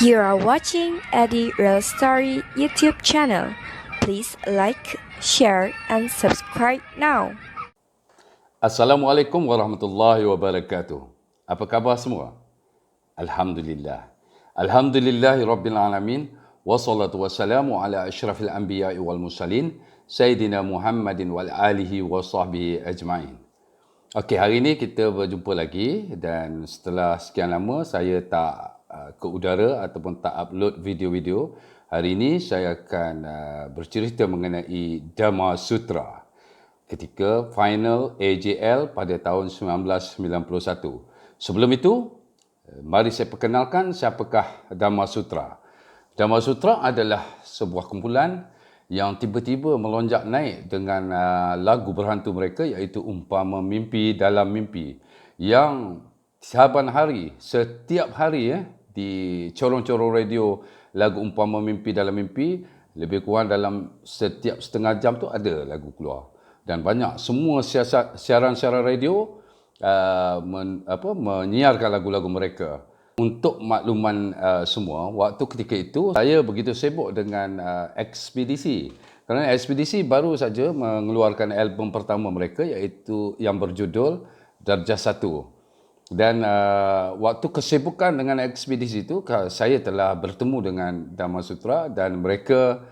You are watching Eddie Real Story YouTube channel. Please like, share, and subscribe now. Assalamualaikum warahmatullahi wabarakatuh. Apa khabar semua? Alhamdulillah. Alhamdulillahi rabbil alamin. Wassalatu wassalamu ala asyrafil anbiya'i wal mursalin. Sayyidina Muhammadin wal alihi wa sahbihi ajma'in. Okey, hari ini kita berjumpa lagi dan setelah sekian lama saya tak ke udara ataupun tak upload video-video. Hari ini saya akan bercerita mengenai Dhamma Sutra ketika final AJL pada tahun 1991. Sebelum itu, mari saya perkenalkan siapakah Dhamma Sutra. Dhamma Sutra adalah sebuah kumpulan yang tiba-tiba melonjak naik dengan lagu berhantu mereka iaitu Umpama Mimpi Dalam Mimpi yang saban hari, setiap hari di corong-corong radio lagu Umpama Mimpi Dalam Mimpi lebih kurang dalam setiap setengah jam tu ada lagu keluar. Dan banyak semua siaran-siaran radio menyiarkan lagu-lagu mereka. Untuk makluman semua, waktu ketika itu saya begitu sibuk dengan ekspedisi. Kerana ekspedisi baru saja mengeluarkan album pertama mereka iaitu yang berjudul Darjah 1. Dan waktu kesibukan dengan ekspedisi itu, saya telah bertemu dengan Dhamma Sutra dan mereka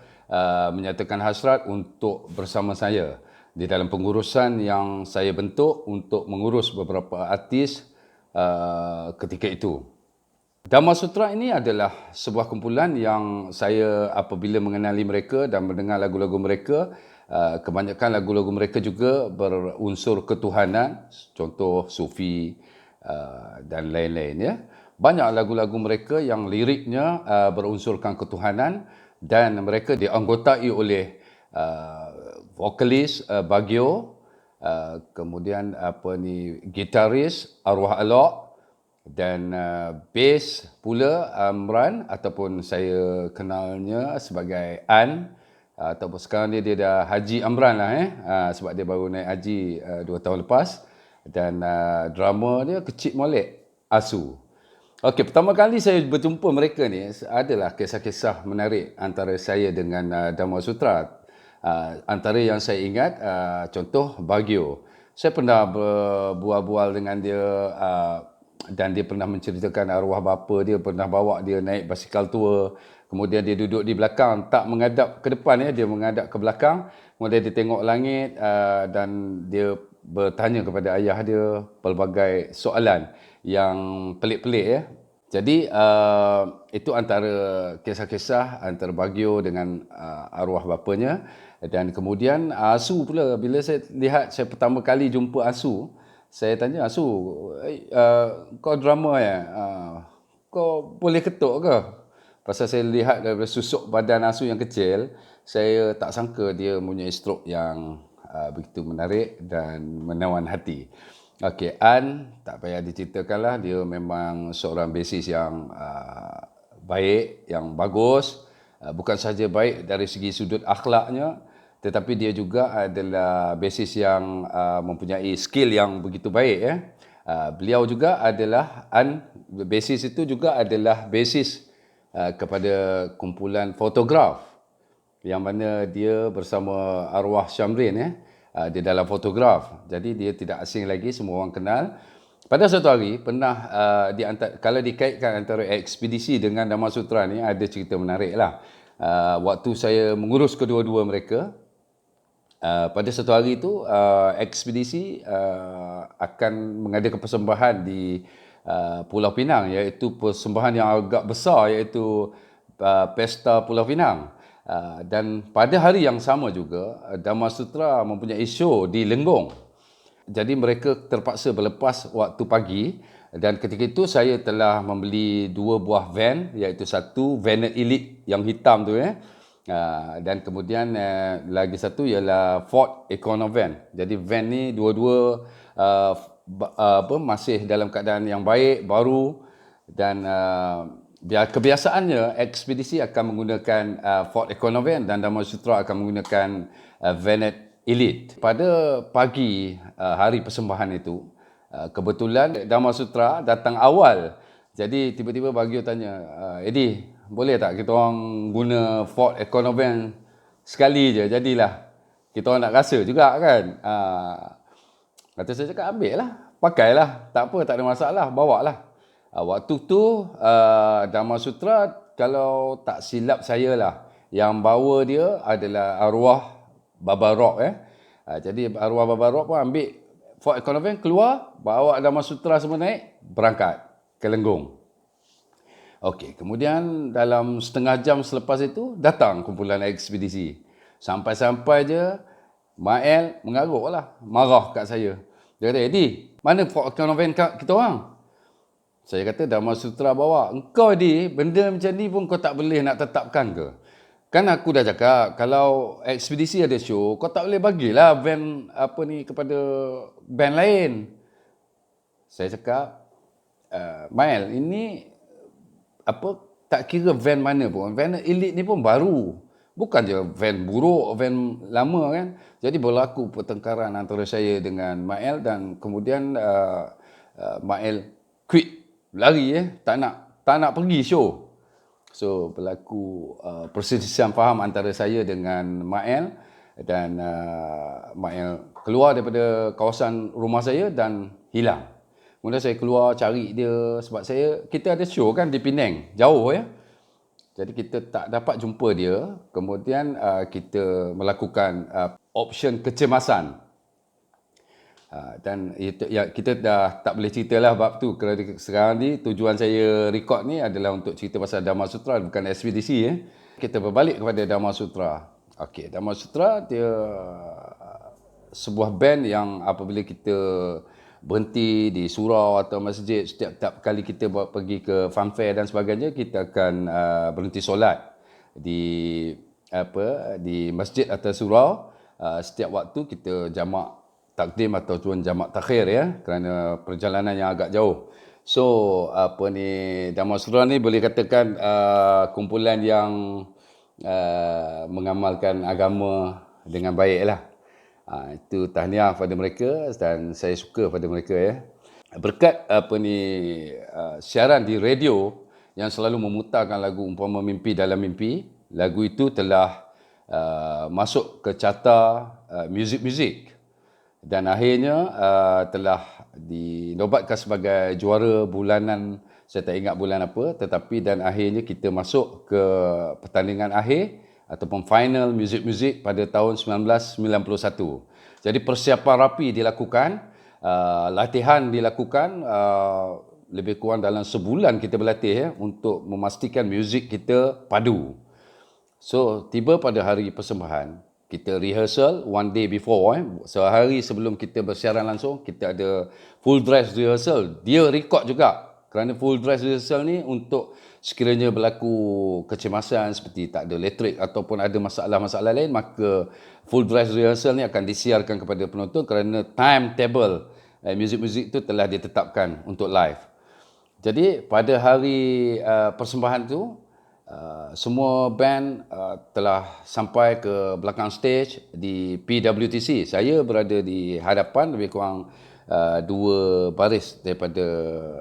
menyatakan hasrat untuk bersama saya di dalam pengurusan yang saya bentuk untuk mengurus beberapa artis ketika itu. Dhamma Sutra ini adalah sebuah kumpulan yang saya apabila mengenali mereka dan mendengar lagu-lagu mereka, kebanyakan lagu-lagu mereka juga berunsur ketuhanan, contoh Sufi dan lain-lain ya. Banyak lagu-lagu mereka yang liriknya berunsurkan ketuhanan dan mereka dianggotai oleh vokalis Bagio, kemudian gitaris Arwah Alok dan bass pula Amran ataupun saya kenalnya sebagai An ataupun sekarang dia dah Haji Amran lah sebab dia baru naik haji 2 tahun lepas. Dan drama dia Kecik Molek Asu. Okey, pertama kali saya berjumpa mereka ni adalah kisah-kisah menarik antara saya dengan Dhamma Sutra. Antara yang saya ingat contoh Bagio. Saya pernah berbual-bual dengan dia dan dia pernah menceritakan arwah bapa dia pernah bawa dia naik basikal tua. Kemudian dia duduk di belakang, tak menghadap ke depan dia menghadap ke belakang. Kemudian dia tengok langit dan dia bertanya kepada ayah dia pelbagai soalan yang pelik-pelik Jadi itu antara kisah-kisah antara Bagio dengan arwah bapanya. Dan kemudian Asu pula, bila saya lihat, saya pertama kali jumpa Asu, saya tanya Asu, kau drama kau boleh ketuk ke? Pasal saya lihat dari susuk badan Asu yang kecil, saya tak sangka dia mempunyai stroke yang begitu menarik dan menawan hati. Okey, An tak payah diceritakanlah, dia memang seorang basis yang baik, yang bagus. Bukan sahaja baik dari segi sudut akhlaknya, tetapi dia juga adalah basis yang mempunyai skill yang begitu baik Beliau juga adalah basis itu juga adalah basis kepada kumpulan fotograf yang mana dia bersama arwah Syamrin di dalam fotograf. Jadi dia tidak asing lagi, semua orang kenal. Pada suatu hari pernah kalau dikaitkan antara ekspedisi dengan Dhamma Sutra ni, ada cerita menarik lah. Waktu saya mengurus kedua-dua mereka, pada satu hari itu ekspedisi akan mengadakan persembahan di Pulau Pinang, iaitu persembahan yang agak besar, iaitu Pesta Pulau Pinang. Dan pada hari yang sama juga Dhamma Sutra mempunyai show di Lenggong. Jadi mereka terpaksa berlepas waktu pagi dan ketika itu saya telah membeli 2 buah van, iaitu satu Venet Elite yang hitam tu dan kemudian lagi satu ialah Ford Econovan. Jadi van ni dua-dua masih dalam keadaan yang baik, baru, dan kebiasaannya ekspedisi akan menggunakan Ford Econovan dan Dhamma Sutra akan menggunakan Venet Elite. Pada pagi hari persembahan itu, kebetulan Dhamma Sutra datang awal. Jadi tiba-tiba Bagio tanya, Eddie, boleh tak kita orang guna Ford Econovan sekali je, jadilah. Kita orang nak rasa juga kan. Kata saya cakap, ambil lah, pakailah. Tak apa, tak ada masalah, bawa lah. Waktu tu Dharma Sutra, kalau tak silap saya lah, yang bawa dia adalah arwah Baba Rock. Jadi arwah Baba Rock pun ambil Ford Econovan, keluar, bawa Dharma Sutra semua naik, berangkat ke Lenggong. Okey, kemudian dalam setengah jam selepas itu, datang kumpulan ekspedisi. Sampai-sampai je, Mael mengaruk lah, marah kat saya. Dia kata, Eddie, mana Ford Econovan kita orang? Saya kata, Dharma Sutra bawa. Engkau, Eddie, benda macam ni pun kau tak boleh nak tetapkan ke? Kan aku dah cakap, kalau ekspedisi ada show, kau tak boleh bagilah van kepada band lain. Saya cakap, Mael, ini tak kira van mana pun, van Elite ni pun baru, bukan je van buruk, van lama kan. Jadi berlaku pertengkaran antara saya dengan Mael, dan kemudian Mael quit, lari tak nak pergi show. So berlaku perselisihan faham antara saya dengan Mael, dan Mael keluar daripada kawasan rumah saya dan hilang. Kemudian saya keluar cari dia, sebab kita ada show kan di Penang, jauh ya. Jadi kita tak dapat jumpa dia. Kemudian kita melakukan option kecemasan. Dan kita dah tak boleh ceritalah bab tu, kerana sekarang ni tujuan saya record ni adalah untuk cerita pasal Dharma Sutra, bukan ekspedisi. Kita berbalik kepada Dharma Sutra. Okey, Dharma Sutra dia sebuah band yang apabila kita berhenti di surau atau masjid, setiap kali kita pergi ke funfair dan sebagainya, kita akan berhenti solat di masjid atau surau. Setiap waktu kita jamak takdim ataupun jamak takhir ya, kerana perjalanan yang agak jauh. So Dharma Sutra ni boleh katakan kumpulan yang mengamalkan agama dengan baik lah. Itu tahniah pada mereka, dan saya suka pada mereka ya. Berkat siaran di radio yang selalu memutarkan lagu Umpama Mimpi Dalam Mimpi, lagu itu telah masuk ke carta muzik-muzik, dan akhirnya telah dinobatkan sebagai juara bulanan, saya tak ingat bulan apa, dan akhirnya kita masuk ke pertandingan akhir ataupun final muzik-muzik pada tahun 1991. Jadi persiapan rapi dilakukan, latihan dilakukan, lebih kurang dalam sebulan kita berlatih ya, untuk memastikan muzik kita padu. So tiba pada hari persembahan, kita rehearsal one day before. Sehari sebelum kita bersiaran langsung, kita ada full dress rehearsal. Dia record juga, kerana full dress rehearsal ni untuk sekiranya berlaku kecemasan seperti tak ada elektrik ataupun ada masalah-masalah lain, maka full dress rehearsal ni akan disiarkan kepada penonton, kerana timetable muzik-muzik itu telah ditetapkan untuk live. Jadi pada hari persembahan tu, semua band telah sampai ke belakang stage di PWTC. Saya berada di hadapan, lebih kurang 2 baris daripada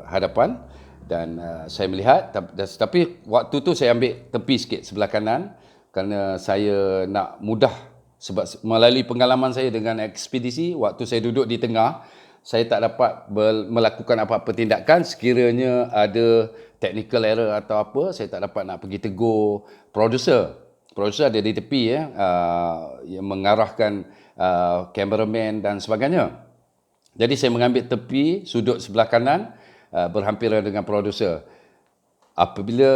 hadapan, dan saya melihat, tapi waktu tu saya ambil tepi sikit sebelah kanan, kerana saya nak mudah, sebab melalui pengalaman saya dengan ekspedisi, waktu saya duduk di tengah, saya tak dapat melakukan apa-apa tindakan sekiranya ada technical error atau apa. Saya tak dapat nak pergi tegur producer. Producer ada di tepi yang mengarahkan cameraman dan sebagainya. Jadi saya mengambil tepi sudut sebelah kanan, berhampiran dengan producer. Apabila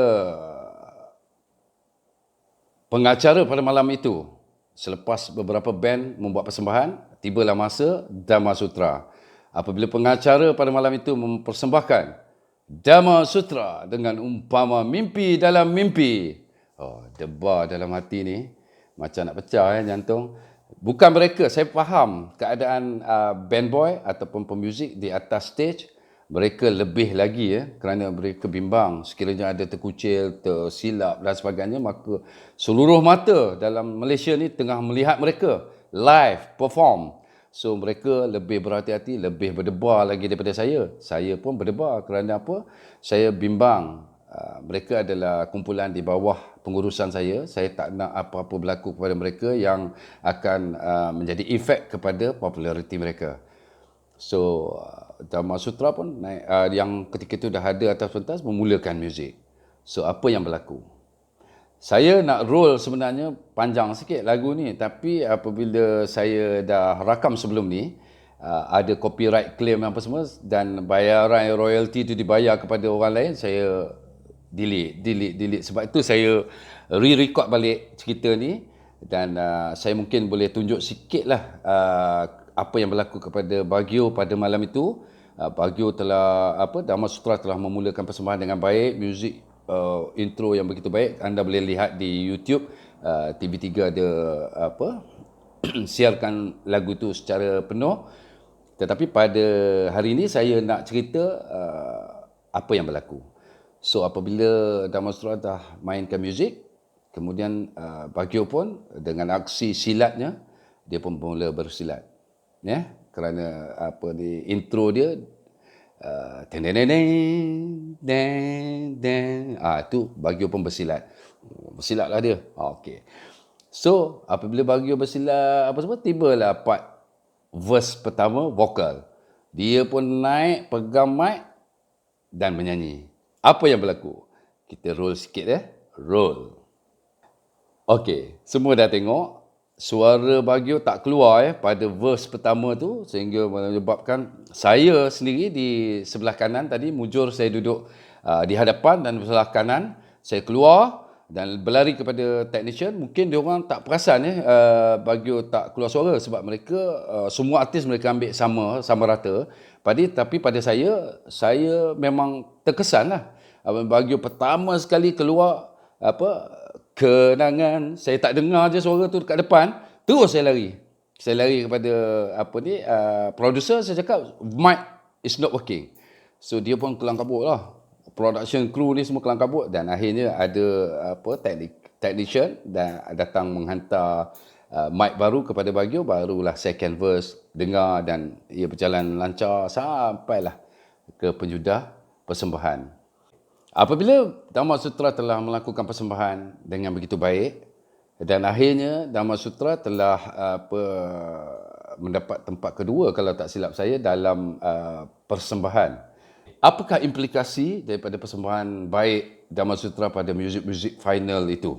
pengacara pada malam itu, selepas beberapa band membuat persembahan, tibalah masa Dharma Sutra. Apabila pengacara pada malam itu mempersembahkan Dharma Sutra dengan Umpama Mimpi Dalam Mimpi, debar dalam hati ni macam nak pecah jantung. Bukan mereka, saya faham keadaan band boy ataupun pemuzik di atas stage. Mereka lebih lagi kerana mereka bimbang sekiranya ada terkucil, tersilap dan sebagainya, maka seluruh mata dalam Malaysia ni tengah melihat mereka live perform. So mereka lebih berhati-hati, lebih berdebar lagi daripada saya. Saya pun berdebar kerana apa? Saya bimbang. Mereka adalah kumpulan di bawah pengurusan saya. Saya tak nak apa-apa berlaku kepada mereka yang akan menjadi efek kepada populariti mereka. So Dharma Sutra pun naik, yang ketika itu dah ada atas pentas memulakan muzik. So apa yang berlaku? Saya nak roll sebenarnya panjang sikit lagu ni, tapi apabila saya dah rakam sebelum ni, ada copyright claim apa semua dan bayaran royalty tu dibayar kepada orang lain, saya delete. Sebab itu saya re-record balik cerita ni dan saya mungkin boleh tunjuk sikit lah apa yang berlaku kepada Baguio pada malam itu. Baguio telah Dharma Sutra telah memulakan persembahan dengan baik, muzik intro yang begitu baik. Anda boleh lihat di YouTube, TV3 ada siarkan lagu tu secara penuh. Tetapi pada hari ini saya nak cerita apa yang berlaku. So apabila Dharma Sutra dah mainkan muzik, kemudian Baguio pun dengan aksi silatnya dia pun mula bersilat. Ya, kerana di intro dia itu Baguio pun bersilat. Bersilatlah dia. Okey. So, apabila Baguio bersilat tibalah part verse pertama vokal. Dia pun naik pegang mic dan menyanyi. Apa yang berlaku? Kita roll sikit ya. Roll. Okey, semua dah tengok. Suara Baguio tak keluar pada verse pertama tu sehingga menyebabkan saya sendiri di sebelah kanan tadi, mujur saya duduk di hadapan dan sebelah kanan saya keluar dan berlari kepada technician. Mungkin diorang tak perasan Baguio tak keluar suara sebab mereka semua artis mereka ambil sama rata. Tapi pada saya memang terkesan lah. Baguio pertama sekali keluar kenangan, saya tak dengar je suara tu dekat depan, terus saya lari kepada producer. Saya cakap mic is not working. So dia pun kelang kabut lah, production crew ni semua kelang kabut dan akhirnya ada technician dan datang menghantar mic baru kepada Baguio. Barulah second verse dengar dan ia berjalan lancar sampailah ke penjudah persembahan. Apabila Dharma Sutra telah melakukan persembahan dengan begitu baik dan akhirnya Dharma Sutra telah mendapat tempat kedua kalau tak silap saya dalam persembahan. Apakah implikasi daripada persembahan baik Dharma Sutra pada muzik-muzik final itu?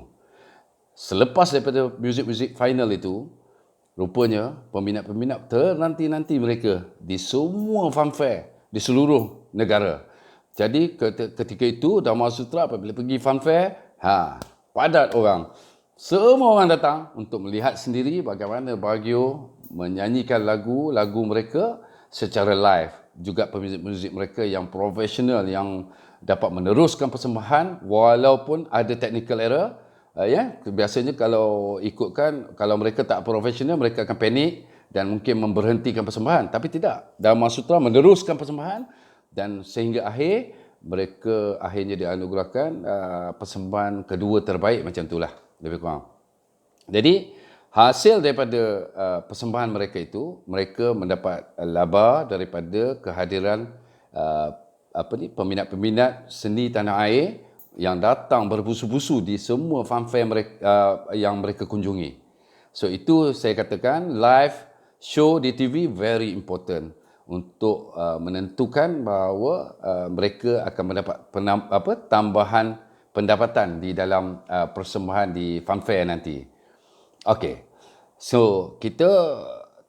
Selepas daripada muzik-muzik final itu, rupanya peminat-peminat ternanti-nanti mereka di semua funfair di seluruh negara. Jadi ketika itu Dharma Sutra apabila pergi funfair, padat orang. Semua orang datang untuk melihat sendiri bagaimana Baguio menyanyikan lagu mereka secara live. Juga pemuzik-pemuzik mereka yang profesional yang dapat meneruskan persembahan walaupun ada technical error. Biasanya kalau ikutkan, kalau mereka tak profesional mereka akan panik dan mungkin memberhentikan persembahan. Tapi tidak. Dharma Sutra meneruskan persembahan dan sehingga mereka akhirnya dianugerahkan persembahan kedua terbaik macam itulah lebih kurang. Jadi hasil daripada persembahan mereka itu, mereka mendapat laba daripada kehadiran peminat-peminat seni tanah air yang datang berbusu-busu di semua funfair yang mereka kunjungi. So itu saya katakan live show di TV very important untuk menentukan bahawa mereka akan mendapat tambahan pendapatan di dalam persembahan di funfair nanti. Okey. So kita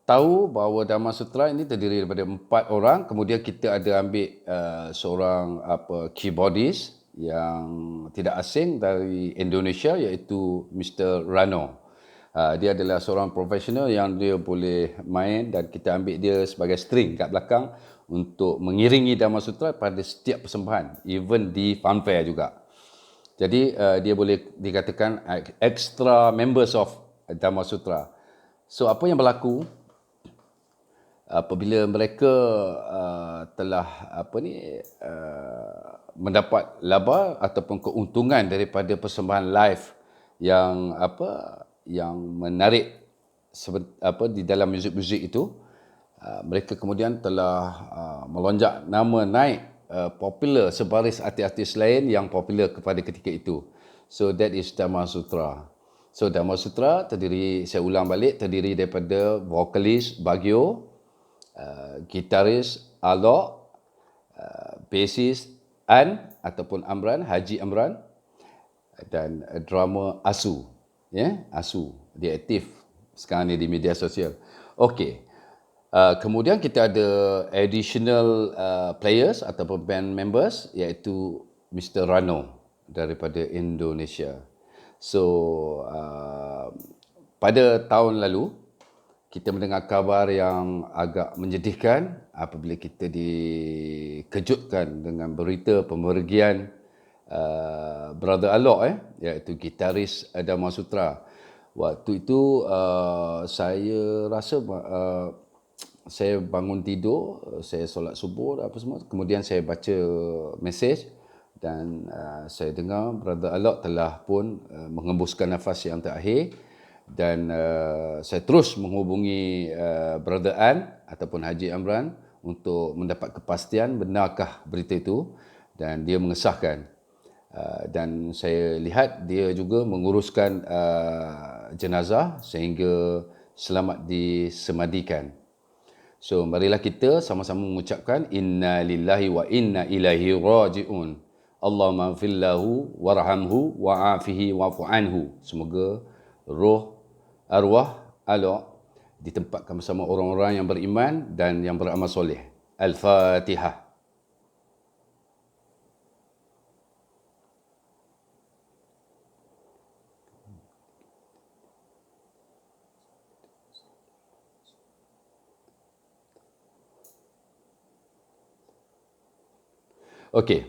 tahu bahawa Dharma Sutra ini terdiri daripada 4 orang, kemudian kita ada ambil seorang keyboardist yang tidak asing dari Indonesia iaitu Mr. Rano. Dia adalah seorang profesional yang dia boleh main dan kita ambil dia sebagai string kat belakang untuk mengiringi Dharma Sutra pada setiap persembahan, even di funfair juga. Jadi dia boleh dikatakan extra members of Dharma Sutra. So apa yang berlaku apabila mereka telah mendapat laba ataupun keuntungan daripada persembahan live yang menarik di dalam muzik-muzik itu, mereka kemudian telah melonjak nama naik popular sebaris artis-artis lain yang popular kepada ketika itu. So that is Dharma Sutra. So Dharma Sutra terdiri, saya ulang balik, terdiri daripada vokalis Bagio, gitaris Alok, bassist An ataupun Amran, Haji Amran, dan drama Asu. Asu. Dia aktif sekarang ni di media sosial. Okey. Kemudian kita ada additional players ataupun band members, iaitu Mr. Rano daripada Indonesia. So, pada tahun lalu, kita mendengar kabar yang agak menyedihkan apabila kita dikejutkan dengan berita pemergian Brother Alok, iaitu gitaris Dharma Sutra. Waktu itu saya rasa saya bangun tidur, saya solat subuh apa semua, kemudian saya baca mesej dan saya dengar Brother Alok telah pun mengembuskan nafas yang terakhir, dan saya terus menghubungi Brother An ataupun Haji Amran untuk mendapat kepastian benarkah berita itu, dan dia mengesahkan. Dan saya lihat dia juga menguruskan jenazah sehingga selamat disemadikan. So marilah kita sama-sama mengucapkan inna lillahi wa inna ilaihi raji'un. Allahumma fillahu warhamhu wa'afihi wa'fu anhu. Semoga roh arwah Alok ditempatkan bersama orang-orang yang beriman dan yang beramal soleh. Al-Fatihah. Okey.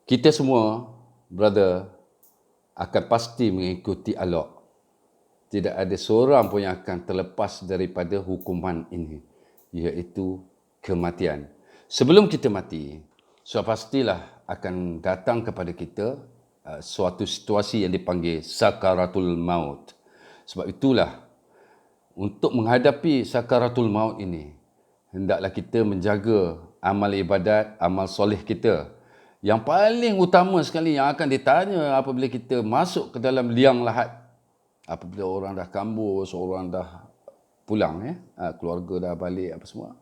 Kita semua, brother, akan pasti mengikuti Alok. Tidak ada seorang pun yang akan terlepas daripada hukuman ini, iaitu kematian. Sebelum kita mati, sudah pastilah akan datang kepada kita suatu situasi yang dipanggil sakaratul maut. Sebab itulah, untuk menghadapi sakaratul maut ini, hendaklah kita menjaga amal ibadat, amal soleh kita. Yang paling utama sekali yang akan ditanya apabila kita masuk ke dalam liang lahat. Apabila orang dah kambus, orang dah pulang, keluarga dah balik apa semua.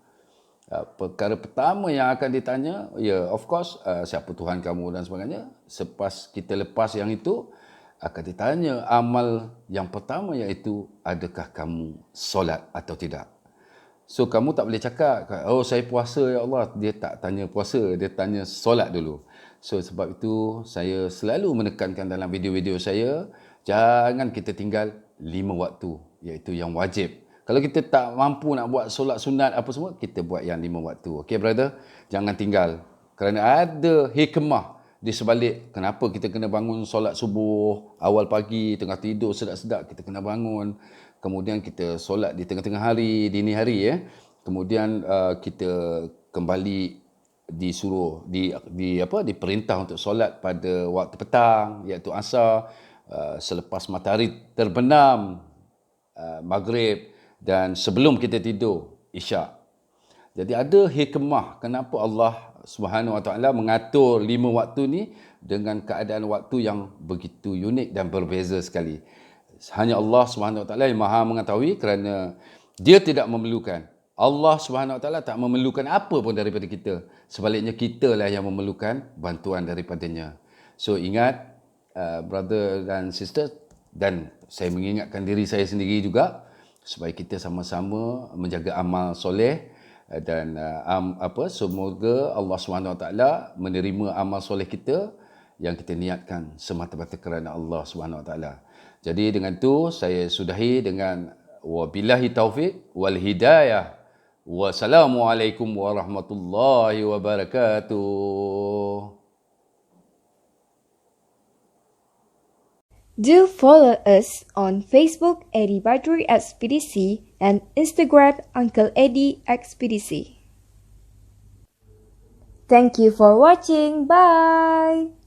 Perkara pertama yang akan ditanya, of course, siapa Tuhan kamu dan sebagainya. Selepas kita lepas yang itu, akan ditanya amal yang pertama, iaitu adakah kamu solat atau tidak. So kamu tak boleh cakap, oh saya puasa ya Allah. Dia tak tanya puasa, dia tanya solat dulu. So sebab itu saya selalu menekankan dalam video-video saya, jangan kita tinggal 5 waktu, iaitu yang wajib. Kalau kita tak mampu nak buat solat sunat apa semua, kita buat yang 5 waktu. Okey brother, jangan tinggal. Kerana ada hikmah di sebalik kenapa kita kena bangun solat subuh awal pagi, tengah tidur sedap-sedap kita kena bangun. Kemudian kita solat di tengah-tengah hari, dini hari. Kemudian kita kembali disuruh, diperintah untuk solat pada waktu petang, iaitu asar, selepas matahari terbenam, maghrib, dan sebelum kita tidur, isyak. Jadi ada hikmah kenapa Allah Subhanahu Wa Taala mengatur 5 waktu ni dengan keadaan waktu yang begitu unik dan berbeza sekali. Hanya Allah Subhanahu Wa Taala yang Maha mengetahui, kerana Dia tidak memerlukan. Allah Subhanahu Wa Taala tak memerlukan apa pun daripada kita. Sebaliknya kitalah yang memerlukan bantuan daripadanya. So ingat brother dan sister, dan saya mengingatkan diri saya sendiri juga, supaya kita sama-sama menjaga amal soleh, dan semoga Allah Subhanahu Wa Taala menerima amal soleh kita yang kita niatkan semata-mata kerana Allah Subhanahu Wa Taala. Jadi dengan itu saya sudahi dengan wabillahi taufik wal hidayah. Wassalamualaikum warahmatullahi wabarakatuh. Do follow us on Facebook Eddie Badrui Expedisi and Instagram Uncle Eddie Expedisi. Thank you for watching. Bye.